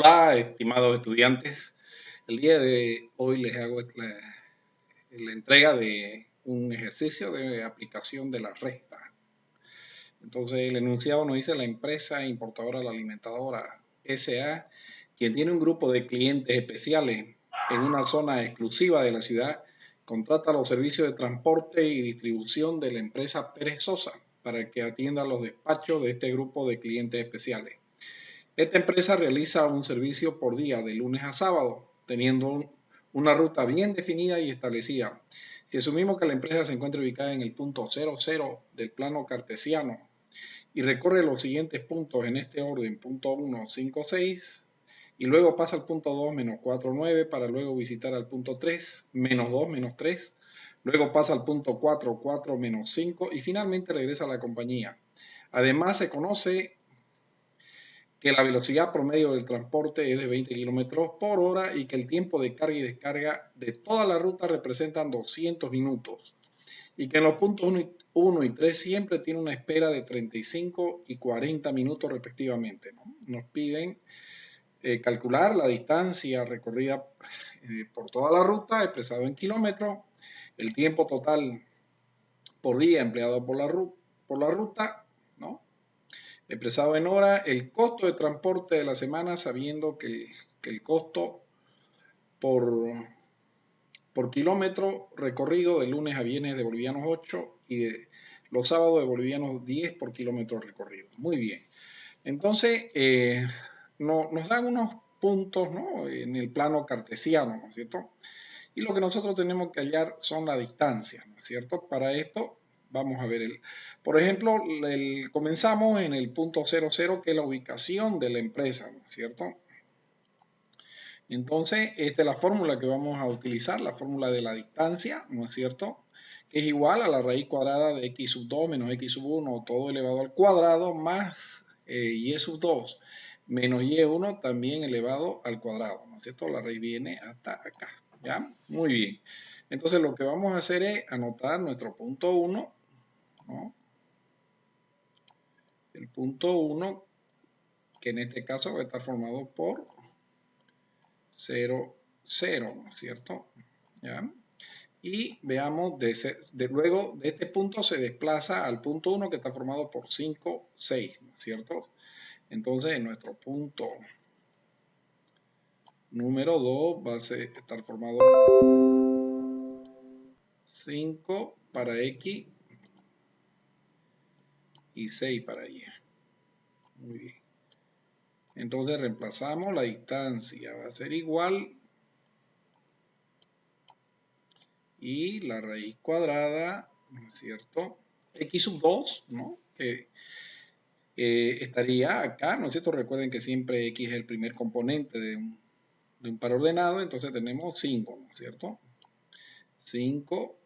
Hola, estimados estudiantes. El día de hoy les hago la entrega de un ejercicio de aplicación de la resta. Entonces, el enunciado nos dice: la empresa importadora La Alimentadora S.A., quien tiene un grupo de clientes especiales en una zona exclusiva de la ciudad, contrata los servicios de transporte y distribución de la empresa Pérez Sosa para que atienda los despachos de este grupo de clientes especiales. Esta empresa realiza un servicio por día de lunes a sábado, teniendo una ruta bien definida y establecida. Si asumimos que la empresa se encuentra ubicada en el punto 00 del plano cartesiano y recorre los siguientes puntos en este orden: punto 1, 5, 6, y luego pasa al punto 2, menos 4, 9, para luego visitar al punto 3, menos 2, menos 3, luego pasa al punto 4, 4, menos 5, y finalmente regresa a la compañía. Además, se conoce que la velocidad promedio del transporte es de 20 km por hora y que el tiempo de carga y descarga de toda la ruta representan 200 minutos y que en los puntos 1 y 3 siempre tiene una espera de 35 y 40 minutos respectivamente, ¿no? Nos piden calcular la distancia recorrida por toda la ruta expresado en kilómetros, el tiempo total por día empleado por la ruta, ¿no?, expresado en hora, el costo de transporte de la semana, sabiendo que el costo por kilómetro recorrido de lunes a viernes de bolivianos 8 y de los sábados de bolivianos 10 por kilómetro recorrido. Muy bien. Entonces, nos dan unos puntos, ¿no?, en el plano cartesiano, ¿no es cierto? Y lo que nosotros tenemos que hallar son las distancias, ¿no es cierto? Para esto vamos a ver, por ejemplo, comenzamos en el punto 00, que es la ubicación de la empresa, ¿no es cierto? Entonces, esta es la fórmula que vamos a utilizar, la fórmula de la distancia, ¿no es cierto?, que es igual a la raíz cuadrada de x sub 2 menos x sub 1, todo elevado al cuadrado, más y sub 2 menos y1 también elevado al cuadrado, ¿no es cierto? La raíz viene hasta acá, ¿ya? Muy bien. Entonces, lo que vamos a hacer es anotar nuestro punto 1, ¿no? El punto 1, que en este caso va a estar formado por 0, 0, ¿no es cierto? ¿Ya? Y veamos, luego de este punto se desplaza al punto 1, que está formado por 5, 6, ¿no es cierto? Entonces, en nuestro punto número 2 va a estar formado 5 para X y 6 para Y. Muy bien. Entonces reemplazamos la distancia. Va a ser igual y la raíz cuadrada, ¿no es cierto?, X sub 2, ¿no?, que estaría acá, ¿no es cierto? Recuerden que siempre X es el primer componente de un par ordenado, entonces tenemos 5, ¿no es cierto? 5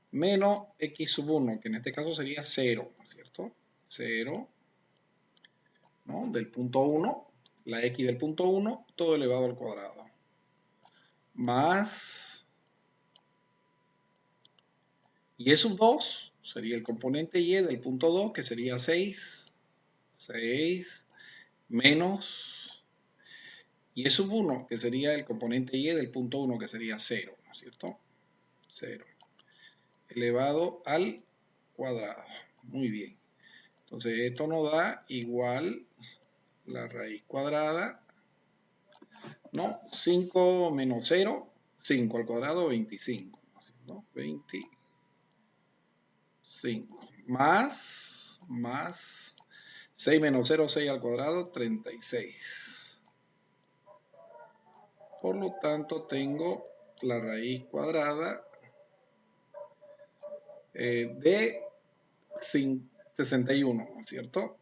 menos X sub 1, que en este caso sería 0, ¿no es cierto? 0, ¿no?, del punto 1, la X del punto 1, todo elevado al cuadrado, más Y sub 2 sería el componente Y del punto 2, que sería 6, 6, menos Y sub 1, que sería el componente Y del punto 1, que sería 0, ¿no es cierto? 0, elevado al cuadrado. Muy bien. Entonces, esto nos da igual la raíz cuadrada, ¿no? 5 menos 0, 5 al cuadrado, 25, ¿no? 25, más 6 menos 0, 6 al cuadrado, 36. Por lo tanto, tengo la raíz cuadrada de 61, ¿no es cierto?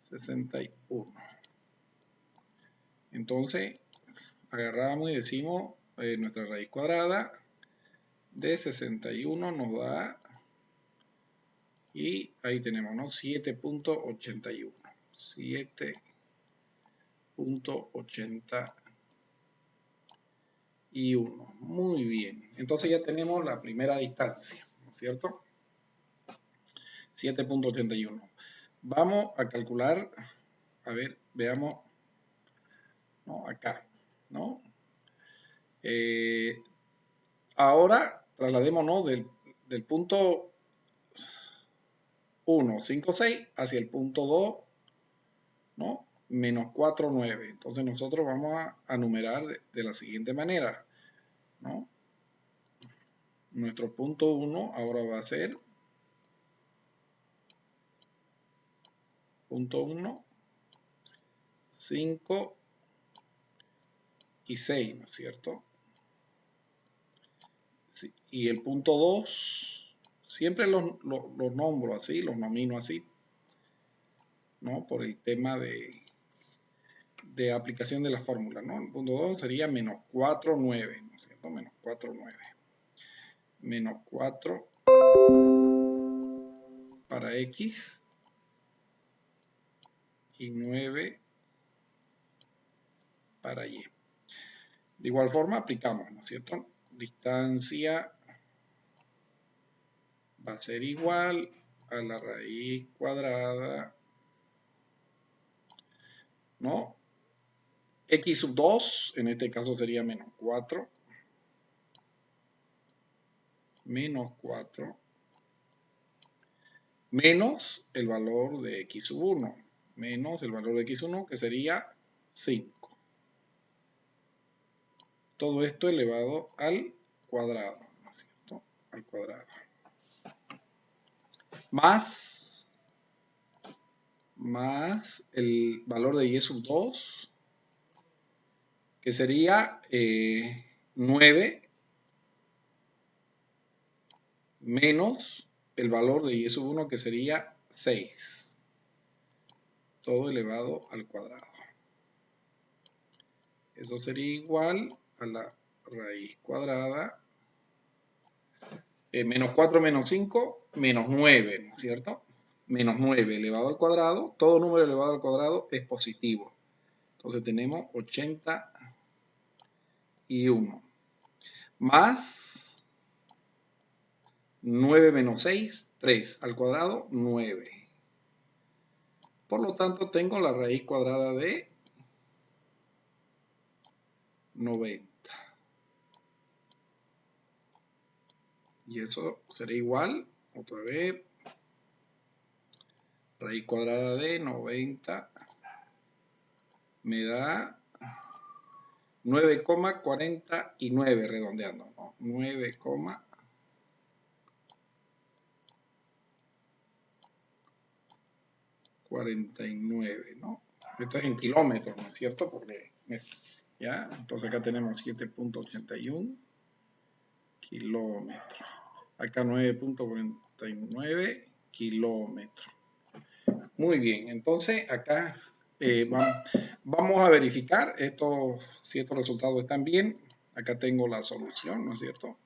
61. Entonces, agarramos y decimos nuestra raíz cuadrada de 61 nos da, y ahí tenemos, ¿no?, 7.81. 7.81. Muy bien. Entonces ya tenemos la primera distancia, ¿no es cierto? 7.81. Vamos a calcular A ver, veamos, ¿no? Acá, ¿no? Ahora trasladémonos del punto 1, 5, 6 hacia el punto 2, ¿no? Menos 4, 9. Entonces nosotros vamos a numerar de la siguiente manera, ¿no? Nuestro punto 1 ahora va a ser punto 1, 5 y 6, ¿no es cierto? Sí, y el punto 2, siempre los nombro así, los nomino así, ¿no? Por el tema de aplicación de la fórmula, ¿no? El punto 2 sería menos 4, 9, ¿no es cierto? Menos 4, 9. Menos 4 para X y 9 para Y. De igual forma aplicamos, ¿no es cierto? Distancia va a ser igual a la raíz cuadrada, ¿no? X sub 2, en este caso sería menos 4, menos el valor de X sub 1, menos el valor de X1, que sería 5. Todo esto elevado al cuadrado, ¿no es cierto? Al cuadrado. Más el valor de Y sub 2, que sería 9, menos el valor de Y sub 1, que sería 6. Todo elevado al cuadrado. Eso sería igual a la raíz cuadrada, menos 4 menos 5, menos 9, ¿no es cierto? Menos 9 elevado al cuadrado, todo número elevado al cuadrado es positivo. Entonces tenemos 81. Más 9 menos 6, 3 al cuadrado, 9. Por lo tanto, tengo la raíz cuadrada de 90. Y eso será igual, otra vez, raíz cuadrada de 90 me da 9,49 redondeando, ¿no? 9,49, ¿no? Esto es en kilómetros, ¿no es cierto? Porque, ¿ya? Entonces acá tenemos 7.81 kilómetros. Acá 9.49 kilómetros. Muy bien, entonces acá vamos a verificar si estos resultados están bien. Acá tengo la solución, ¿no es cierto?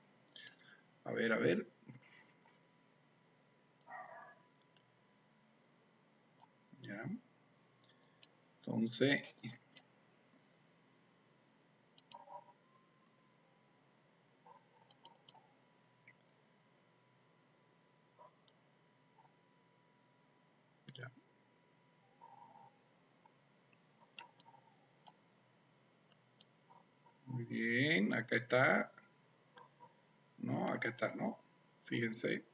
A ver, a ver. Ya. Entonces, ya. Muy bien, acá está. No, acá está, ¿no? Fíjense.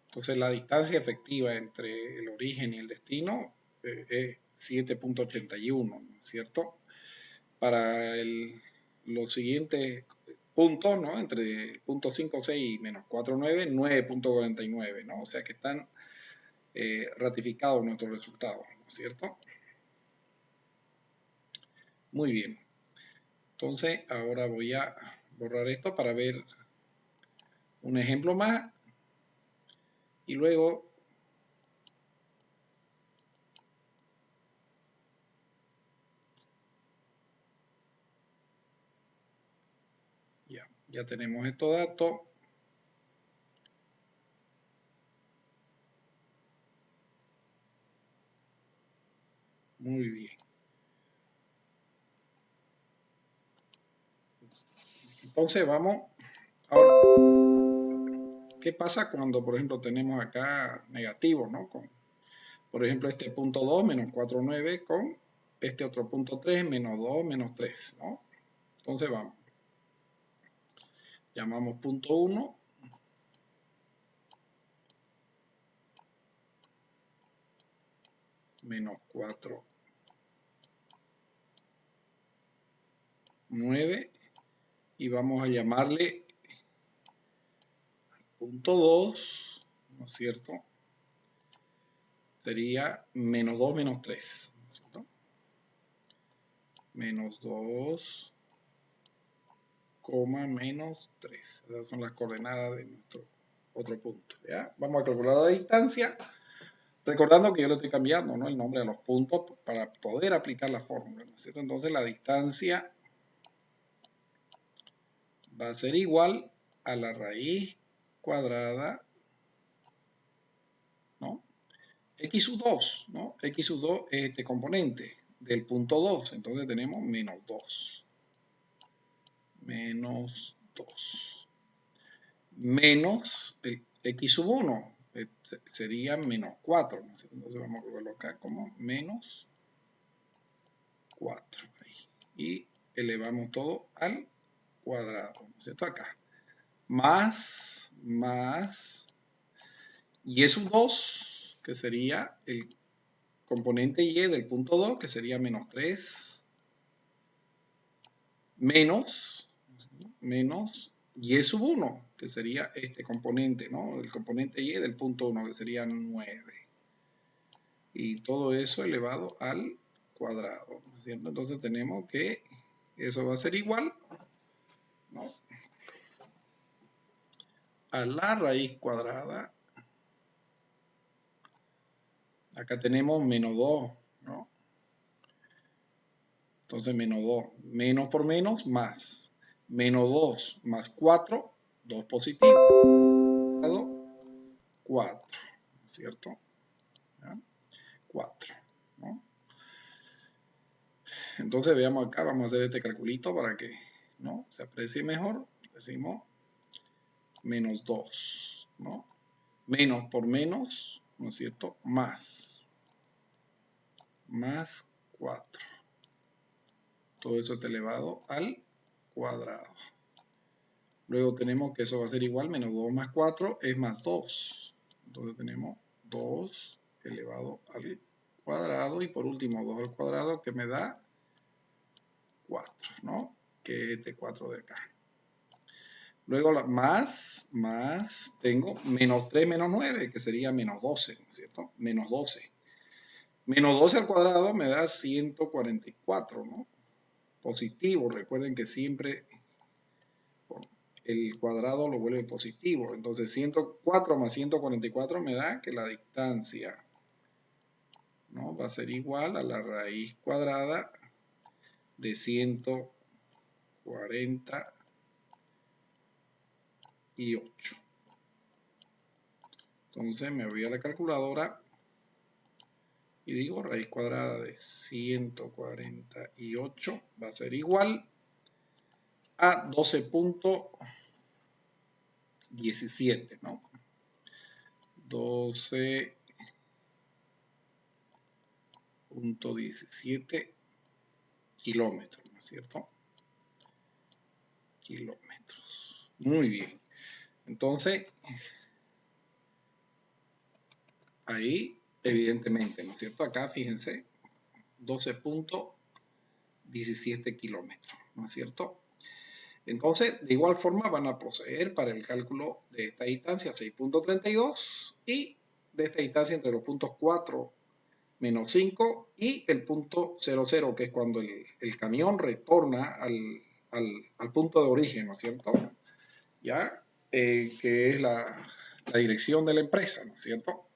Entonces la distancia efectiva entre el origen y el destino es 7.81, ¿no es cierto? Para los siguientes puntos, ¿no? Entre el punto 5, 6 y menos 4, 9, 9.49, ¿no? O sea que están ratificados nuestros resultados, ¿no es cierto? Muy bien. Entonces ahora voy a borrar esto para ver un ejemplo más y luego ya tenemos estos datos. Muy bien. Entonces vamos ahora. ¿Qué pasa cuando, por ejemplo, tenemos acá negativos, ¿no? Por ejemplo, este punto 2 menos 4,9 con este otro punto 3 menos 2 menos 3, ¿no? Entonces vamos. Llamamos punto 1. Menos 4, 9. Y vamos a llamarle punto 2, ¿no es cierto? Sería menos 2 menos 3, ¿no es cierto? Menos 2, menos 3. Esas son las coordenadas de nuestro otro punto, ¿ya? Vamos a calcular la distancia, recordando que yo le estoy cambiando, ¿no?, el nombre a los puntos para poder aplicar la fórmula, ¿no es cierto? Entonces la distancia va a ser igual a la raíz cuadrada, ¿no? X sub 2, ¿no? X sub 2 es este componente del punto 2, entonces tenemos menos 2. Menos 2. Menos el X sub 1, sería menos 4, ¿no? Entonces vamos a colocarlo acá como menos 4. Ahí. Y elevamos todo al cuadrado, ¿no es cierto? Acá. Más y es un 2, que sería el componente y del punto 2, que sería menos 3, menos y es sub 1, que sería este componente, ¿no? El componente y del punto 1, que sería 9. Y todo eso elevado al cuadrado, ¿no es cierto? Entonces tenemos que eso va a ser igual, ¿no?, a la raíz cuadrada. Acá tenemos menos 2, ¿no? Entonces menos 2, menos por menos, más. Menos 2 más 4, 2 positivo, 4, ¿cierto? ¿Ya? 4, ¿no? Entonces veamos acá, vamos a hacer este calculito para que, ¿no?, se aprecie mejor. Decimos menos 2, ¿no? Menos por menos, ¿no es cierto? Más 4. Todo eso está elevado al cuadrado. Luego tenemos que eso va a ser igual, menos 2 más 4 es más 2. Entonces tenemos 2 elevado al cuadrado. Y por último 2 al cuadrado, que me da 4, ¿no? Que es este 4 de acá. Luego más, tengo menos 3 menos 9, que sería menos 12, ¿no es cierto? Menos 12. Menos 12 al cuadrado me da 144, ¿no? Positivo. Recuerden que siempre el cuadrado lo vuelve positivo. Entonces 104 más 144 me da que la distancia, ¿no?, va a ser igual a la raíz cuadrada de 148. Entonces me voy a la calculadora y digo raíz cuadrada de 148 va a ser igual a 12.17, ¿no? 12.17 kilómetros, ¿no es cierto? Kilómetros. Muy bien. Entonces, ahí, evidentemente, ¿no es cierto? Acá, fíjense, 12.17 kilómetros, ¿no es cierto? Entonces, de igual forma van a proceder para el cálculo de esta distancia 6.32 y de esta distancia entre los puntos 4 menos 5 y el punto 00, que es cuando el camión retorna al punto de origen, ¿no es cierto? ¿Ya? Que es la dirección de la empresa, ¿no es cierto?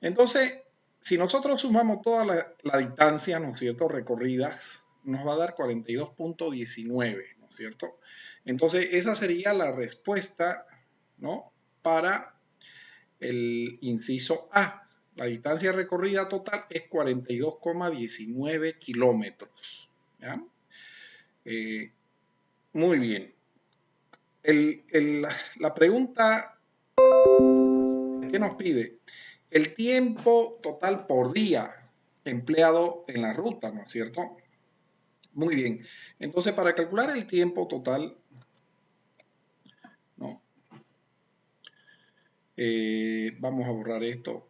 Entonces, si nosotros sumamos toda la distancia, ¿no es cierto?, recorridas, nos va a dar 42.19, ¿no es cierto? Entonces, esa sería la respuesta, ¿no?, para el inciso A. La distancia recorrida total es 42,19 kilómetros. ¿Ya? Muy bien. La pregunta que nos pide el tiempo total por día empleado en la ruta, ¿no es cierto? Muy bien. Entonces, para calcular el tiempo total, ¿no? Vamos a borrar esto.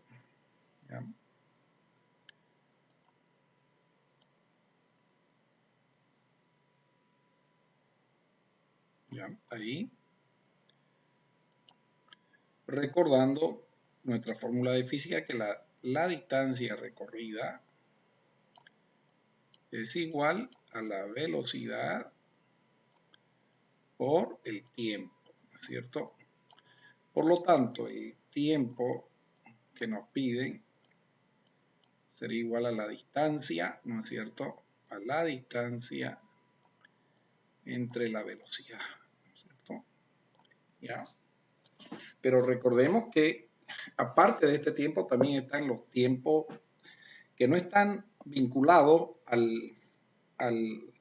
¿Ya? ¿Ya? Ahí. Recordando nuestra fórmula de física que la distancia recorrida es igual a la velocidad por el tiempo, ¿no es cierto? Por lo tanto, el tiempo que nos piden sería igual a la distancia, ¿no es cierto? A la distancia entre la velocidad, ¿no es cierto? ¿Ya? Pero recordemos que aparte de este tiempo también están los tiempos que no están vinculados al, al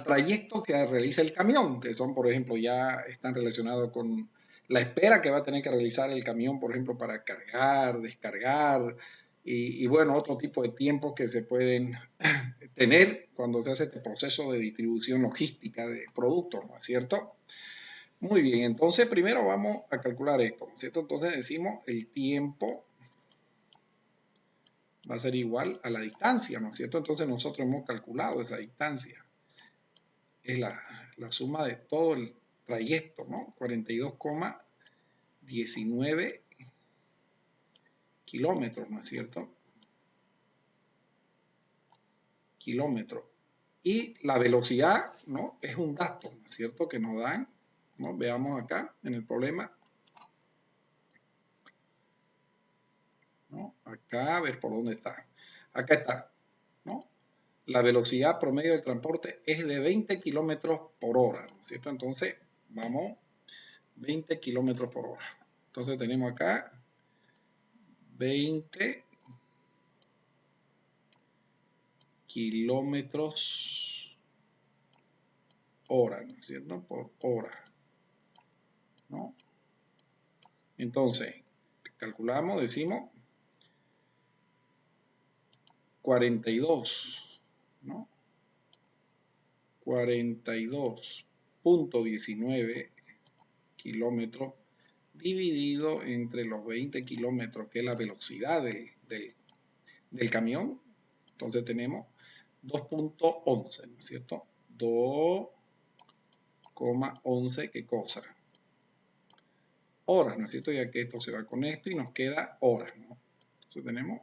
trayecto que realiza el camión, que son, por ejemplo, ya están relacionados con la espera que va a tener que realizar el camión, por ejemplo, para cargar, descargar y bueno, otro tipo de tiempos que se pueden tener cuando se hace este proceso de distribución logística de productos, ¿no es cierto? Muy bien, entonces primero vamos a calcular esto, ¿no es cierto? Entonces decimos el tiempo va a ser igual a la distancia, ¿no es cierto? Entonces nosotros hemos calculado esa distancia. Es la suma de todo el trayecto, ¿no? 42,19 kilómetros, ¿no es cierto? Kilómetros. Y la velocidad, ¿no? Es un dato, ¿no es cierto? Que nos dan, ¿no? Veamos acá en el problema, ¿no? Acá, a ver por dónde está. Acá está, ¿no? La velocidad promedio del transporte es de 20 kilómetros por hora, ¿no es cierto? Entonces, vamos, 20 kilómetros por hora. Entonces tenemos acá 20 kilómetros hora, ¿no es cierto? Por hora, ¿no? Entonces, calculamos, decimos 42, ¿no? 42,19 kilómetros dividido entre los 20 kilómetros, que es la velocidad del camión. Entonces tenemos 2,11, ¿no es cierto? 2,11, ¿qué cosa? Horas, ¿no es cierto? Ya que esto se va con esto y nos queda horas, ¿no? Entonces tenemos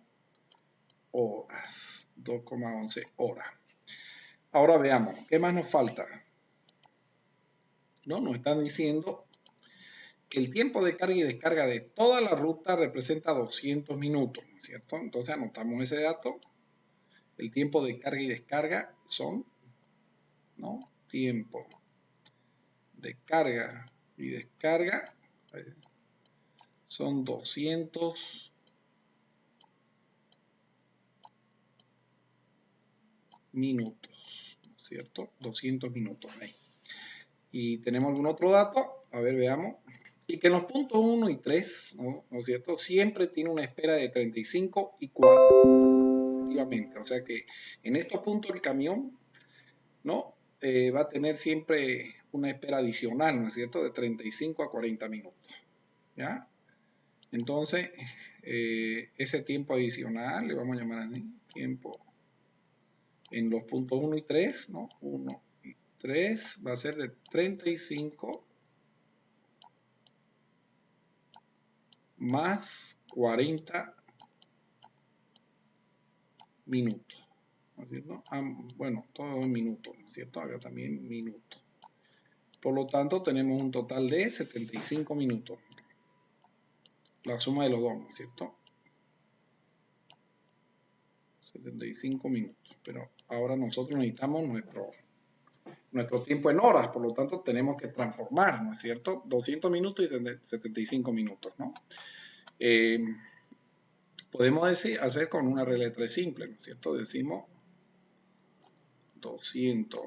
horas, 2,11 horas. Ahora veamos, ¿qué más nos falta? ¿No? Nos están diciendo que el tiempo de carga y descarga de toda la ruta representa 200 minutos, ¿no es cierto? Entonces anotamos ese dato. El tiempo de carga y descarga son, ¿no? Tiempo de carga y descarga son 200 minutos, ¿no es cierto? 200 minutos ahí. Y tenemos algún otro dato, a ver, veamos. Y que en los puntos 1 y 3, ¿no es cierto? Siempre tiene una espera de 35 y 40, efectivamente. O sea que en estos puntos el camión, ¿no? Va a tener siempre una espera adicional, ¿no es cierto? De 35 a 40 minutos, ¿ya? Entonces, ese tiempo adicional, le vamos a llamar así, tiempo en los puntos 1 y 3, ¿no? 1 y 3 va a ser de 35 más 40 minutos, ¿no es cierto? Bueno, todo en minutos, ¿no es cierto? Acá también minutos. Por lo tanto, tenemos un total de 75 minutos. La suma de los dos, ¿no es cierto? 75 minutos. Pero ahora nosotros necesitamos nuestro tiempo en horas, por lo tanto tenemos que transformar, ¿no es cierto? 200 minutos y 75 minutos, ¿no? Podemos decir, hacer con una regla de 3 simple, ¿no es cierto? Decimos 200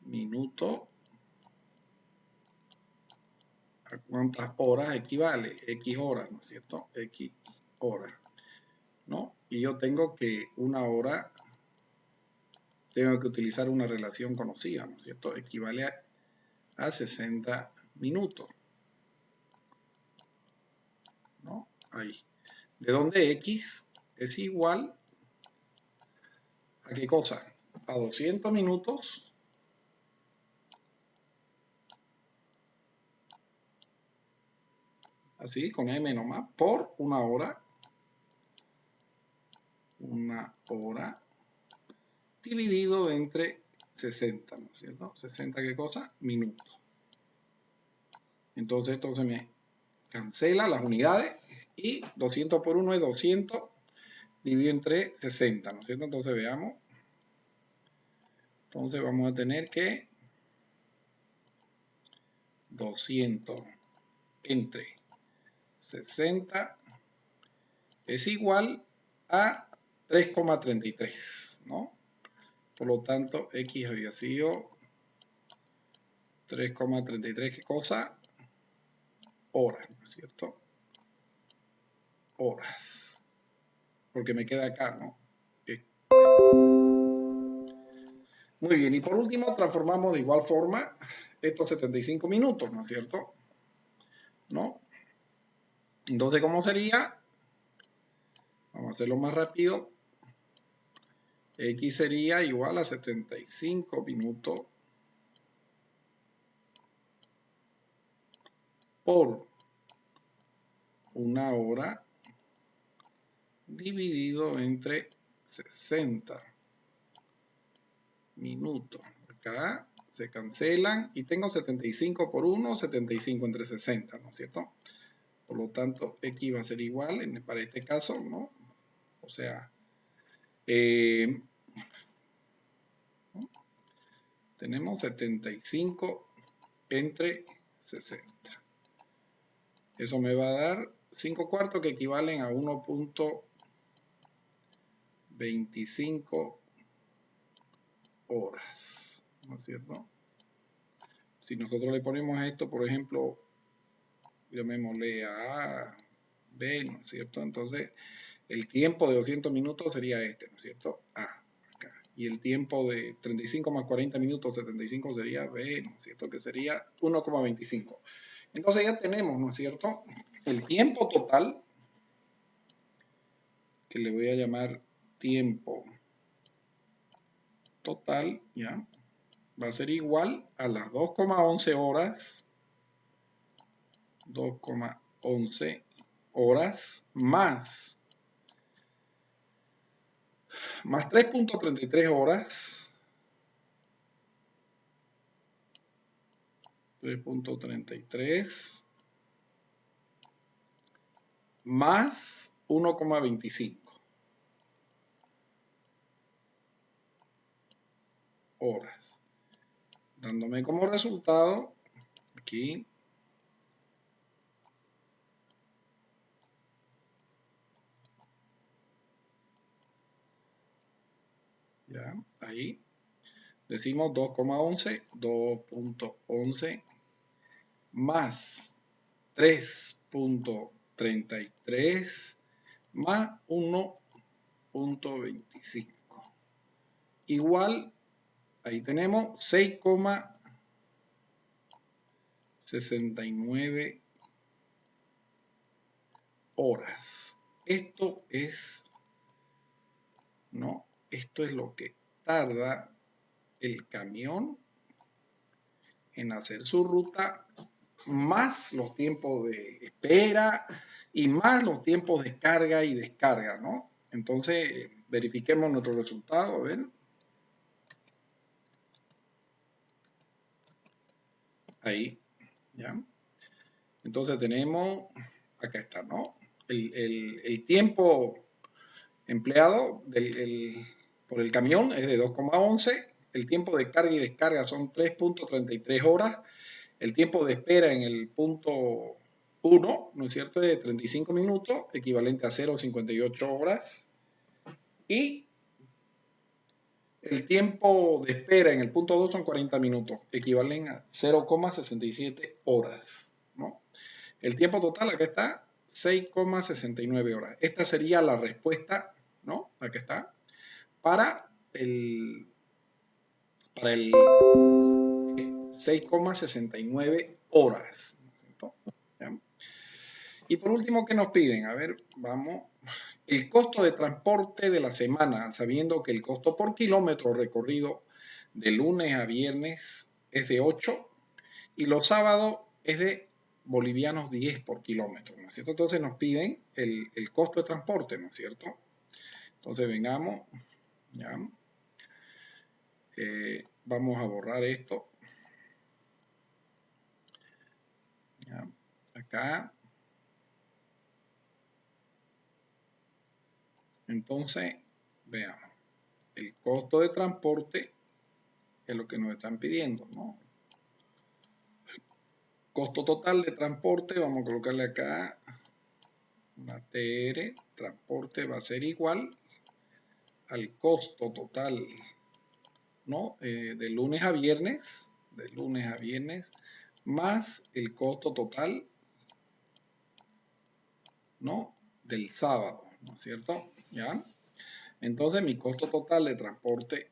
minutos a ¿Cuántas horas equivale? X horas, ¿no es cierto? X horas, ¿no? Y yo tengo que una hora, tengo que utilizar una relación conocida, ¿no es cierto? Equivale a 60 minutos, ¿no? Ahí. De donde X es igual a ¿qué cosa? A 200 minutos así, con M nomás, por una hora dividido entre 60, ¿no es cierto? 60, ¿qué cosa? Minutos. Entonces esto se me cancela las unidades y 200 por 1 es 200 dividido entre 60, ¿no es cierto? Entonces veamos. Entonces vamos a tener que 200 entre 60 es igual a 3,33, ¿no? Por lo tanto, X había sido 3,33, ¿qué cosa? Horas, ¿no es cierto? Horas. Porque me queda acá, ¿no? Muy bien, y por último transformamos de igual forma estos 75 minutos, ¿no es cierto? ¿No? Entonces, ¿cómo sería? Vamos a hacerlo más rápido. X sería igual a 75 minutos por una hora dividido entre 60 minutos. Acá se cancelan y tengo 75 por 1, 75 entre 60, ¿no es cierto? Por lo tanto, X va a ser igual para este caso, ¿no? O sea, tenemos 75 entre 60. Eso me va a dar 5 cuartos que equivalen a 1.25 horas, ¿no es cierto? Si nosotros le ponemos esto, por ejemplo, llamémosle a B, ¿no es cierto? Entonces, el tiempo de 200 minutos sería este, ¿no es cierto? A, acá. Y el tiempo de 35 más 40 minutos, 75 sería B, ¿no es cierto? Que sería 1,25. Entonces ya tenemos, ¿no es cierto? El tiempo total, que le voy a llamar tiempo total, ¿ya? Va a ser igual a las 2,11 horas, 2,11 horas más 3,33 horas, 3,33 más 1,25 horas, dándome como resultado aquí ya, ahí decimos 2,11 más 3,33 más 1,25 igual, ahí tenemos 6,69 horas. Esto es, ¿no? Esto es lo que tarda el camión en hacer su ruta, más los tiempos de espera y más los tiempos de carga y descarga, ¿no? Entonces, verifiquemos nuestro resultado, a ver. Ahí, ¿ya? Entonces tenemos, acá está, ¿no? El tiempo empleado por el camión es de 2,11, el tiempo de carga y descarga son 3,33 horas, el tiempo de espera en el punto 1, ¿no es cierto?, es de 35 minutos, equivalente a 0,58 horas, y el tiempo de espera en el punto 2 son 40 minutos, equivalen a 0,67 horas. ¿no? El tiempo total, acá está, 6,69 horas. Esta sería la respuesta, ¿no? Acá está, para el 6,69 horas. ¿No? Y por último, ¿qué nos piden? A ver, vamos. El costo de transporte de la semana, sabiendo que el costo por kilómetro recorrido de lunes a viernes es de 8 y los sábados es de bolivianos 10 por kilómetro, ¿no es cierto? Entonces nos piden el costo de transporte, ¿no es cierto? Entonces vengamos, ya. Vamos a borrar esto. Ya. Acá. Entonces, veamos. El costo de transporte es lo que nos están pidiendo, ¿no? Costo total de transporte, vamos a colocarle acá una TR, transporte va a ser igual al costo total, ¿no? De lunes a viernes, más el costo total, ¿no? Del sábado, ¿no es cierto? ¿Ya? Entonces mi costo total de transporte,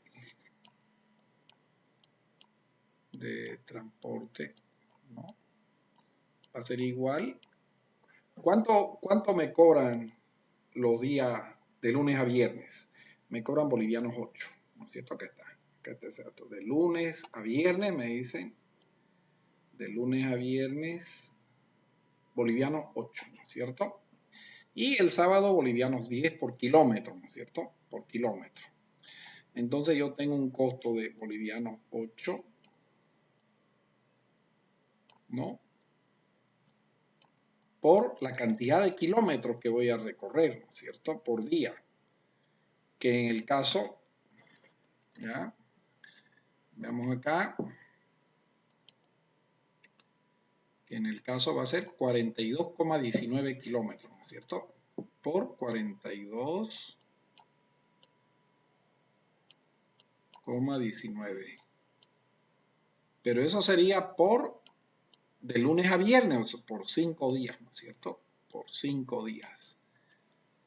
¿no? Va a ser igual. ¿Cuánto me cobran los días de lunes a viernes? Me cobran bolivianos 8, ¿no es cierto? Acá está. Acá está el dato. De lunes a viernes me dicen, de lunes a viernes, bolivianos 8, ¿no es cierto? Y el sábado bolivianos 10 por kilómetro, ¿no es cierto? Por kilómetro. Entonces yo tengo un costo de bolivianos 8, ¿no? Por la cantidad de kilómetros que voy a recorrer, ¿no es cierto? Por día. Que en el caso, ya, veamos acá, que en el caso va a ser 42,19 kilómetros, ¿no es cierto? Por 42,19. Pero eso sería de lunes a viernes, o sea, por 5 días, ¿no es cierto? Por 5 días.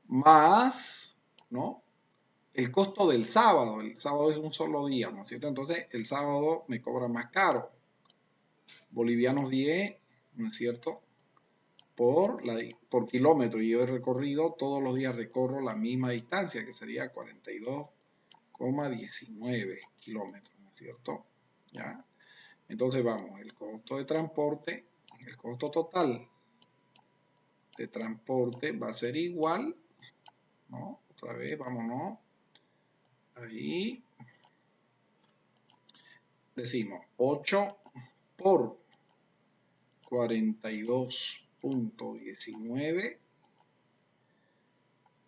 Más, ¿no? El costo del sábado. El sábado es un solo día, ¿no es cierto? Entonces, el sábado me cobra más caro. Bolivianos 10, ¿no es cierto? Por kilómetro. Y yo he recorrido, todos los días recorro la misma distancia, que sería 42,19 kilómetros, ¿no es cierto? ¿Ya? Entonces vamos, el costo de transporte, el costo total de transporte va a ser igual, ¿no? Otra vez, vámonos. Ahí. Decimos 8 por 42,19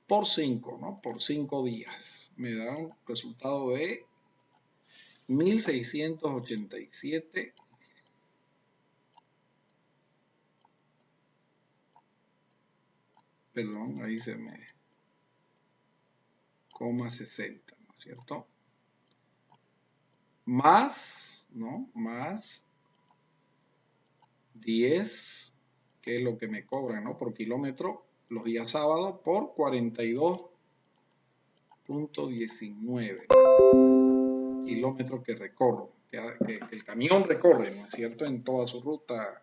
por 5, ¿no? Por 5 días. Me da un resultado de 1687. Perdón, ahí se me... 60, ¿no es cierto? Más, ¿no? Más 10, que es lo que me cobran, ¿no? Por kilómetro los días sábados por 42,19 kilómetros que recorro, que el camión recorre, ¿no es cierto? En toda su ruta.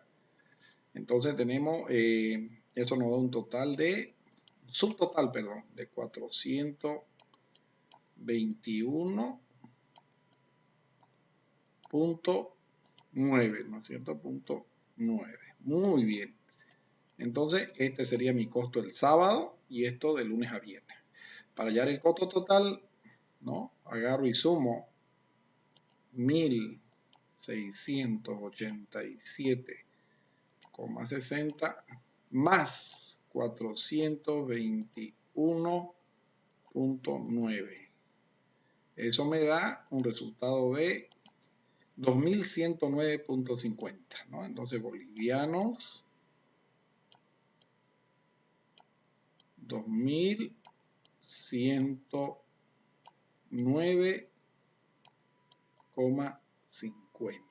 Entonces tenemos, eso nos da un total de, subtotal, perdón, de 421,9, ¿no es cierto? Punto 9. Muy bien. Entonces, este sería mi costo el sábado y esto de lunes a viernes. Para hallar el costo total, ¿no? Agarro y sumo 1687,60 más 421,9. Eso me da un resultado de 2109,50, ¿no? Entonces, bolivianos 2109,50.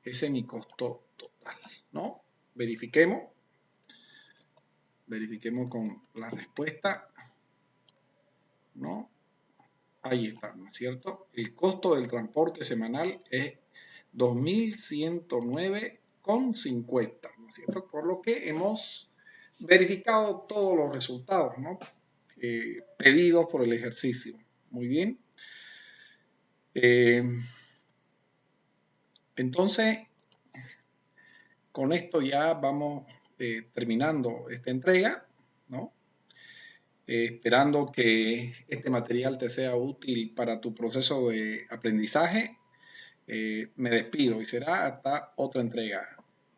Ese es mi costo total. ¿no? Verifiquemos con la respuesta, ¿no? Ahí está, ¿no es cierto? El costo del transporte semanal es 2.109,50, ¿no es cierto? Por lo que hemos verificado todos los resultados, ¿no? Pedidos por el ejercicio. Muy bien. Entonces, con esto ya vamos terminando esta entrega, ¿no? Esperando que este material te sea útil para tu proceso de aprendizaje. Me despido y será hasta otra entrega.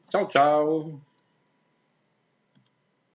Chao, chao.